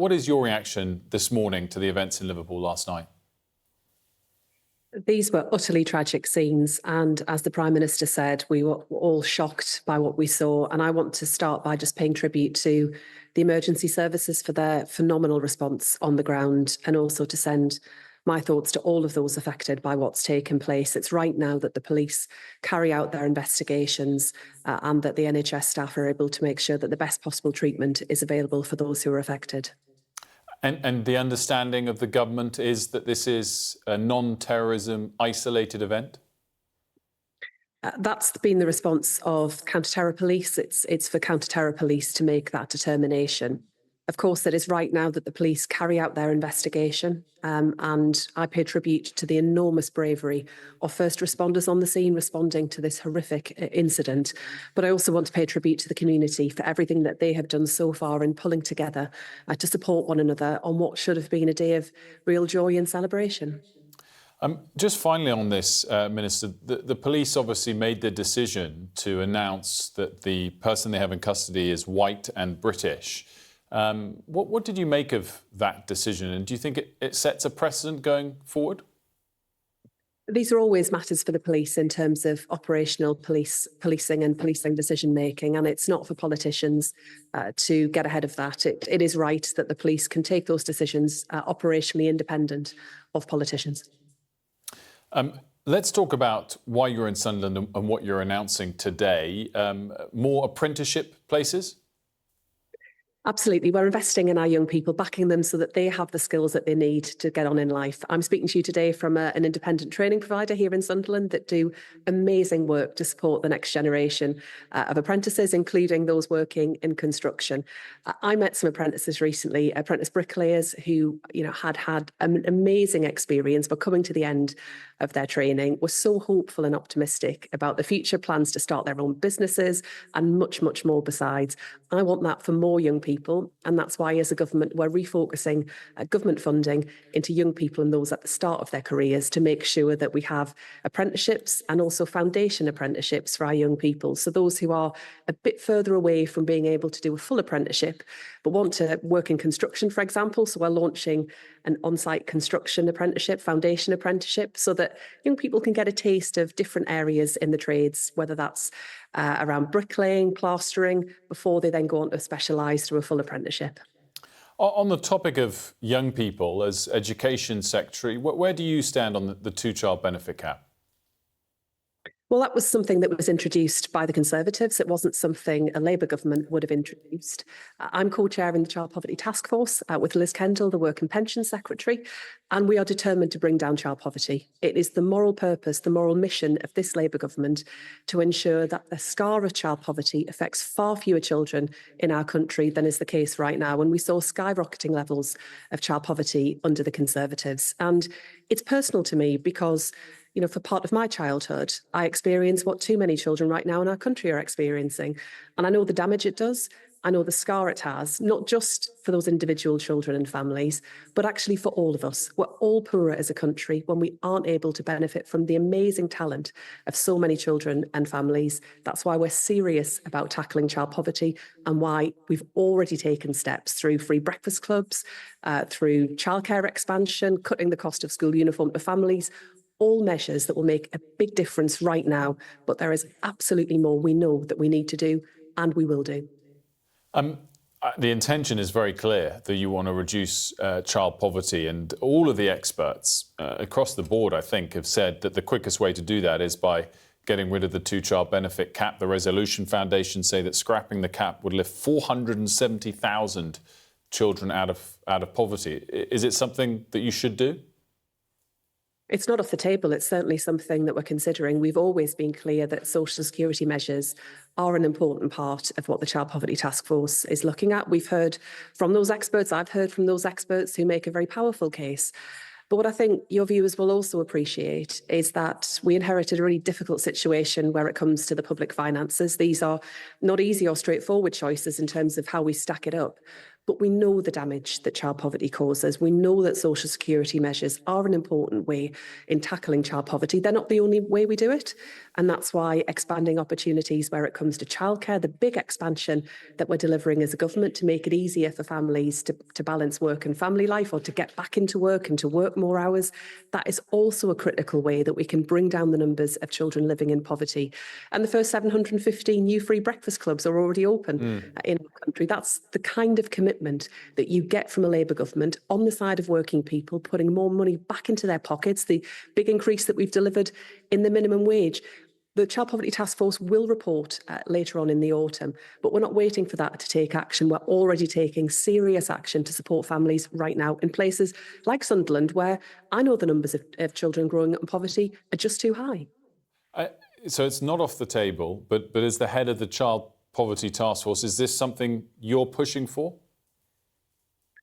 What is your reaction this morning to the events in Liverpool last night? These were utterly tragic scenes, and as the Prime Minister said, we were all shocked by what we saw. And I want to start by just paying tribute to the emergency services for their phenomenal response on the ground, and also to send my thoughts to all of those affected by what's taken place. It's right now that the police carry out their investigations and that the NHS staff are able to make sure that the best possible treatment is available for those who are affected. And the understanding of the government is that this is a non-terrorism isolated event? That's been the response of counter-terror police. It's for counter-terror police to make that determination. Of course, it is right now that the police carry out their investigation, and I pay tribute to the enormous bravery of first responders on the scene responding to this horrific incident. But I also want to pay tribute to the community for everything that they have done so far in pulling together to support one another on what should have been a day of real joy and celebration. Just finally on this, Minister, the police obviously made the decision to announce that the person they have in custody is white and British. What did you make of that decision, and do you think it sets a precedent going forward? These are always matters for the police in terms of operational policing and policing decision making, and it's not for politicians to get ahead of that. It is right that the police can take those decisions operationally independent of politicians. Let's talk about why you're in Sunderland and what you're announcing today. More apprenticeship places? Absolutely. We're investing in our young people, backing them so that they have the skills that they need to get on in life. I'm speaking to you today from an independent training provider here in Sunderland that do amazing work to support the next generation of apprentices, including those working in construction. I met some apprentices recently, apprentice bricklayers who, had an amazing experience, but coming to the end of their training were so hopeful and optimistic about the future, plans to start their own businesses and much, much more besides. I want that for more young people, and that's why as a government we're refocusing government funding into young people and those at the start of their careers to make sure that we have apprenticeships and also foundation apprenticeships for our young people. So those who are a bit further away from being able to do a full apprenticeship but want to work in construction, for example, so we're launching an on-site construction apprenticeship, foundation apprenticeship, so that young people can get a taste of different areas in the trades, whether that's around bricklaying, plastering, before they then go on to specialise through a full apprenticeship. On the topic of young people, as Education Secretary, where do you stand on the two-child benefit cap? Well, that was something that was introduced by the Conservatives. It wasn't something a Labour government would have introduced. I'm co-chairing the Child Poverty Task Force with Liz Kendall, the Work and Pensions Secretary, and we are determined to bring down child poverty. It is the moral purpose, the moral mission of this Labour government to ensure that the scar of child poverty affects far fewer children in our country than is the case right now. And we saw skyrocketing levels of child poverty under the Conservatives. And it's personal to me because for part of my childhood, I experience what too many children right now in our country are experiencing. And I know the damage it does. I know the scar it has, not just for those individual children and families, but actually for all of us. We're all poorer as a country when we aren't able to benefit from the amazing talent of so many children and families. That's why we're serious about tackling child poverty and why we've already taken steps through free breakfast clubs, through childcare expansion, cutting the cost of school uniform for families. All measures that will make a big difference right now, but there is absolutely more we know that we need to do, and we will do. The intention is very clear that you want to reduce child poverty, and all of the experts across the board, I think, have said that the quickest way to do that is by getting rid of the two-child benefit cap. The Resolution Foundation say that scrapping the cap would lift 470,000 children out of poverty. Is it something that you should do? It's not off the table. It's certainly something that we're considering. We've always been clear that social security measures are an important part of what the Child Poverty Task Force is looking at. We've heard from those experts, I've heard from those experts who make a very powerful case. But what I think your viewers will also appreciate is that we inherited a really difficult situation where it comes to the public finances. These are not easy or straightforward choices in terms of how we stack it up. But we know the damage that child poverty causes. We know that social security measures are an important way in tackling child poverty. They're not the only way we do it. And that's why expanding opportunities where it comes to childcare, the big expansion that we're delivering as a government to make it easier for families to balance work and family life, or to get back into work and to work more hours, that is also a critical way that we can bring down the numbers of children living in poverty. And the first 715 new free breakfast clubs are already open in our country. That's the kind of commitment that you get from a Labour government on the side of working people, putting more money back into their pockets, the big increase that we've delivered in the minimum wage. The Child Poverty Task Force will report later on in the autumn, but we're not waiting for that to take action. We're already taking serious action to support families right now in places like Sunderland, where I know the numbers of children growing up in poverty are just too high. So it's not off the table, but as the head of the Child Poverty Task Force, is this something you're pushing for?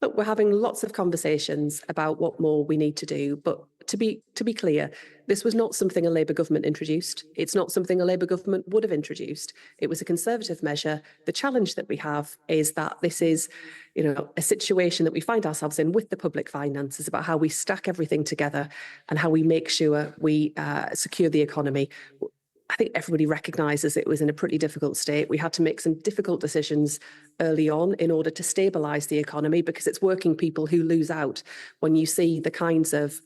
Look, we're having lots of conversations about what more we need to do, but to be clear, this was not something a Labour government introduced. It's not something a Labour government would have introduced. It was a Conservative measure. The challenge that we have is that this is, a situation that we find ourselves in with the public finances, about how we stack everything together and how we make sure we secure the economy. I think everybody recognises it was in a pretty difficult state. We had to make some difficult decisions early on in order to stabilise the economy, because it's working people who lose out when you see the kinds of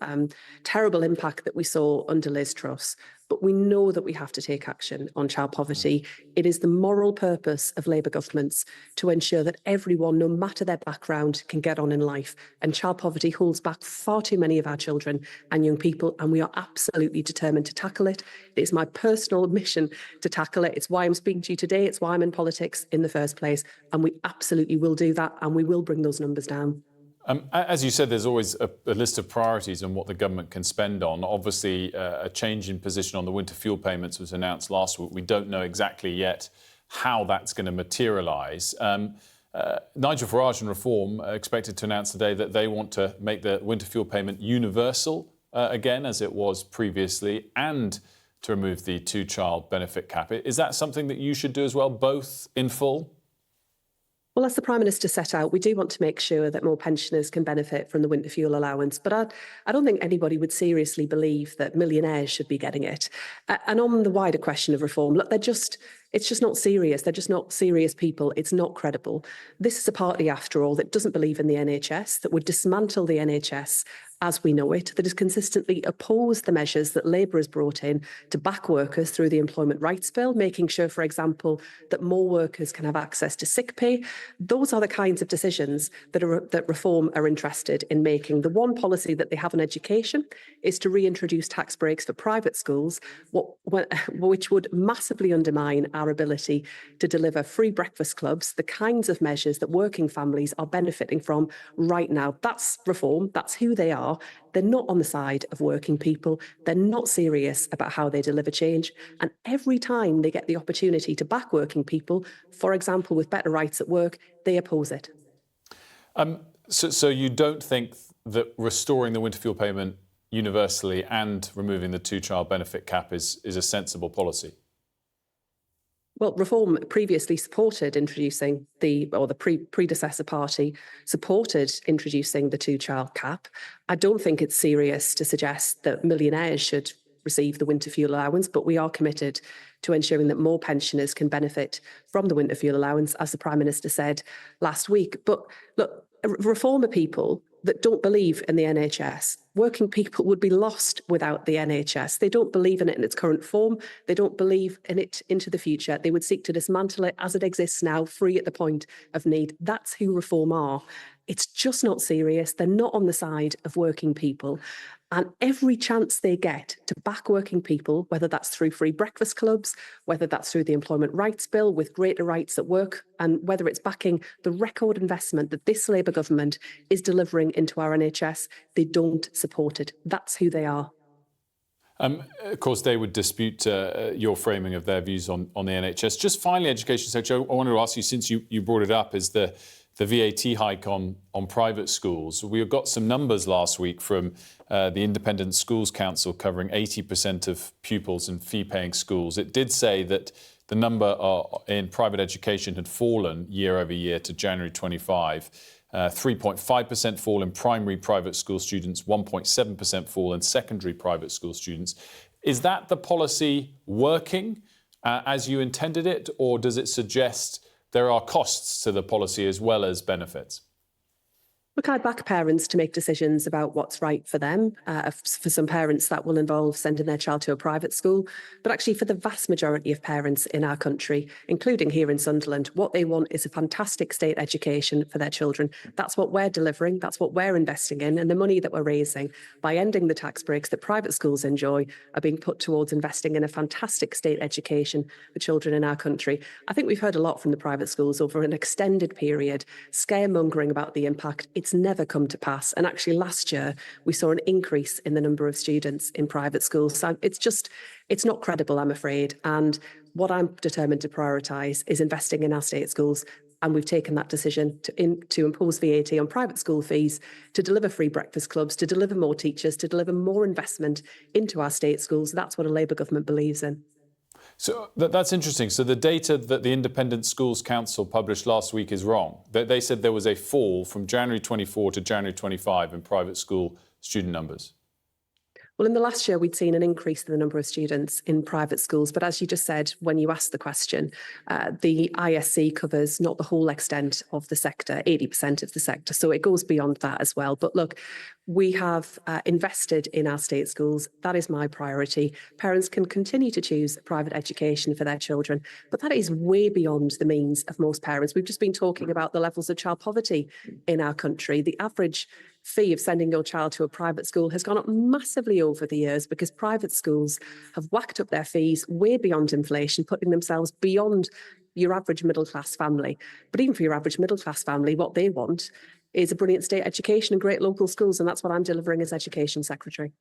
terrible impact that we saw under Liz Truss. But we know that we have to take action on child poverty. It is the moral purpose of Labour governments to ensure that everyone, no matter their background, can get on in life. And child poverty holds back far too many of our children and young people, and we are absolutely determined to tackle it. It is my personal mission to tackle it. It's why I'm speaking to you today. It's why I'm in politics in the first place. And we absolutely will do that, and we will bring those numbers down. As you said, there's always a list of priorities on what the government can spend on. Obviously, a change in position on the winter fuel payments was announced last week. We don't know exactly yet how that's going to materialise. Nigel Farage and Reform are expected to announce today that they want to make the winter fuel payment universal again, as it was previously, and to remove the two-child benefit cap. Is that something that you should do as well, both in full? Well, as the Prime Minister set out, we do want to make sure that more pensioners can benefit from the winter fuel allowance. But I don't think anybody would seriously believe that millionaires should be getting it. And on the wider question of reform, look, it's just not serious. They're just not serious people. It's not credible. This is a party, after all, that doesn't believe in the NHS, that would dismantle the NHS as we know it, that has consistently opposed the measures that Labour has brought in to back workers through the Employment Rights Bill, making sure, for example, that more workers can have access to sick pay. Those are the kinds of decisions that Reform are interested in making. The one policy that they have on education is to reintroduce tax breaks for private schools, which would massively undermine our ability to deliver free breakfast clubs, the kinds of measures that working families are benefiting from right now. That's Reform. That's who they are. They're not on the side of working people. They're not serious about how they deliver change. And every time they get the opportunity to back working people, for example, with better rights at work, they oppose it. So you don't think that restoring the winter fuel payment universally and removing the two-child benefit cap is a sensible policy? Well, Reform previously supported introducing the predecessor party supported introducing the two-child cap. I don't think it's serious to suggest that millionaires should receive the winter fuel allowance, but we are committed to ensuring that more pensioners can benefit from the winter fuel allowance, as the Prime Minister said last week. But look, Reform are people that don't believe in the NHS. Working people would be lost without the NHS. They don't believe in it in its current form. They don't believe in it into the future. They would seek to dismantle it as it exists now, free at the point of need. That's who Reform are. It's just not serious. They're not on the side of working people. And every chance they get to back working people, whether that's through free breakfast clubs, whether that's through the Employment Rights Bill with greater rights at work, and whether it's backing the record investment that this Labour government is delivering into our NHS, they don't support it. That's who they are. Of course, they would dispute your framing of their views on the NHS. Just finally, Education Secretary, I wanted to ask you, since you brought it up, is the VAT hike on private schools. We got some numbers last week from the Independent Schools Council covering 80% of pupils in fee-paying schools. It did say that the number in private education had fallen year over year to January 25. 3.5% fall in primary private school students, 1.7% fall in secondary private school students. Is that the policy working as you intended it, or does it suggest there are costs to the policy as well as benefits? Look, I back parents to make decisions about what's right for them. For some parents, that will involve sending their child to a private school. But actually, for the vast majority of parents in our country, including here in Sunderland, what they want is a fantastic state education for their children. That's what we're delivering. That's what we're investing in. And the money that we're raising by ending the tax breaks that private schools enjoy are being put towards investing in a fantastic state education for children in our country. I think we've heard a lot from the private schools over an extended period, scaremongering about the impact. It's never come to pass. And actually last year, we saw an increase in the number of students in private schools. So it's not credible, I'm afraid. And what I'm determined to prioritise is investing in our state schools. And we've taken that decision to impose VAT on private school fees, to deliver free breakfast clubs, to deliver more teachers, to deliver more investment into our state schools. That's what a Labour government believes in. So that's interesting. So the data that the Independent Schools Council published last week is wrong. They said there was a fall from January 24 to January 25 in private school student numbers. Well, in the last year, we'd seen an increase in the number of students in private schools. But as you just said, when you asked the question, the ISC covers not the whole extent of the sector, 80% of the sector. So it goes beyond that as well. But look, we have invested in our state schools. That is my priority. Parents can continue to choose private education for their children, but that is way beyond the means of most parents. We've just been talking about the levels of child poverty in our country. The average fee of sending your child to a private school has gone up massively over the years because private schools have whacked up their fees way beyond inflation, putting themselves beyond your average middle class family. But even for your average middle class family, what they want is a brilliant state education and great local schools. And that's what I'm delivering as Education Secretary.